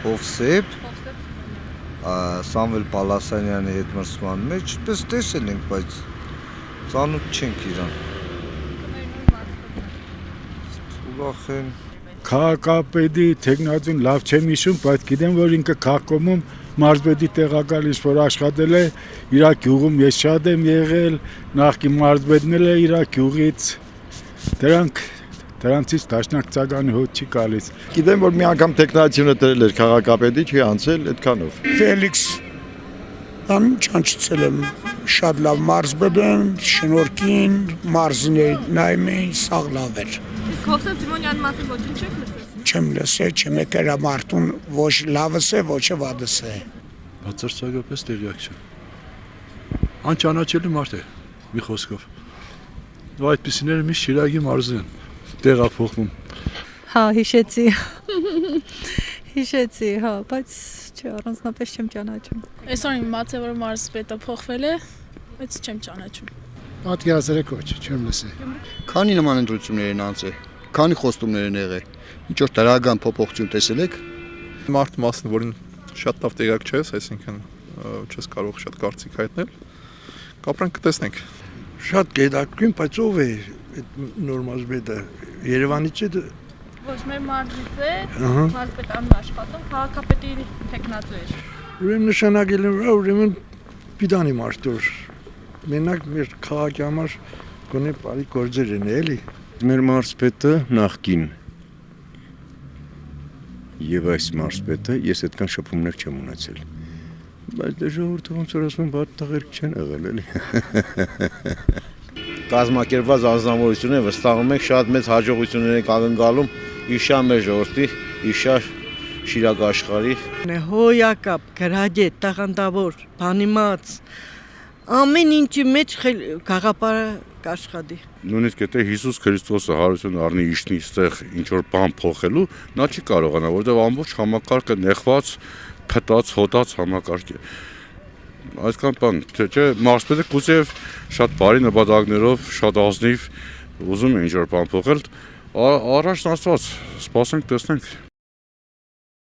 Հովսեփ Սամվել Պալասանյանի հետ մրցման մեջ պես տեսել ենք, բայց ծանոթ չենք իրան։ Ուրախ եմ։ Քաղաքապետի տեխնատուն լավ չեմ հիշում, բայց գիտեմ, որ ինքը քաղաքոմում մարզպետի տեղակալ ինչ-որ աշխատել է, իր գյուղում ես շատ եմ եղել, նախկին մարզպետն էլ է իր գյուղից, դրանցից դաշնակցականի հոտ չի գալիս։ Գիտեմ, որ մի անգամ տեխնատությունը տրել էր քաղաքապետի, չի անցել այդքանով։ Ֆելիքս չանցել եմ, շատ լավ մարզպետ եմ, շնորհքին, մարզին նայում էին, սաղ լավ էր։ Իսկ Հովսեփ Սիմոնյանի մասին ոչինչ չեք լսել։ Չեմ լսել, չեմ եկել մարդուն ոչ լավս է, ոչ վատս է։ Բացարձակապես տեղյակ չեմ։ Անճանաչելի մարդ է, մի խոսքով։ Ու այդպիսիները միշտ Շիրակի մարզին են տեղափոխվում։ Հա, հիշեցի, հա, բայց չէ, առանձնապես չեմ ճանաչում։ Այսօր իմացա, որ մարզպետը փոխվել է, բայց չեմ ճանաչում։ Պատկերացրեք ոչ, չեմ լսել։ Քանի նման ընտրություններ են անցել, քանի խոստումներ են եղել, ինչ որ դրական փոփոխություն տեսել եք։ Մարդ մասն, որին շատ լավ տեղյակ չես, այսինքն չես կարող շատ կարծիք հայտնել, կապրանք կտեսնենք։ Շատ գիտակցում, բայց ով է այդ նոր մարզպետը, Երևանից է։ Ոչ մեր մարզից է, մարզպետանն աշխատում, քաղաքապետի տեխնատու էր։ Ուրեմն նշանակել եմ, ուրեմն պիտանի մարդուր։ Մենակ մեր քաղաքի համար գոնե բարի գործեր են էլի։ Մեր մարզպետը նախկին եւ այս մարզպետը ես այդքան շփումներ չեմ ունեցել։ Բայց դե ժողովուրդը ոնց որ ասում են, բաց տղերք չեն եղել էլի։ Կազմակերպված անձնավորությունները վստահում եք շատ մեծ հաջողություններ եք ակնկալում իշա մեր ժողովրդի, իշա Շիրակ աշխարհի։ Հոյակապ, գրագետ, տաղանդավոր, բանիմաց, ամեն ինչի մեջ գաղափարը կաշխատի։ Նույնիսկ եթե Հիսուս Քրիստոսը հարություն առնի իշնի այստեղ ինչ որ բան փոխելու, նա չի կարողանա, որովհետև ամբողջ համակարգը նեղված, փտած, հոտած համակարգ է։ Այսքան բան, չէ, մարզպետը գուցեև շատ բարի նպատակներով, շատ ազնիվ ուզում է ինչ որ բան փոխել, առաջ ասված, սպասենք, տեսնենք։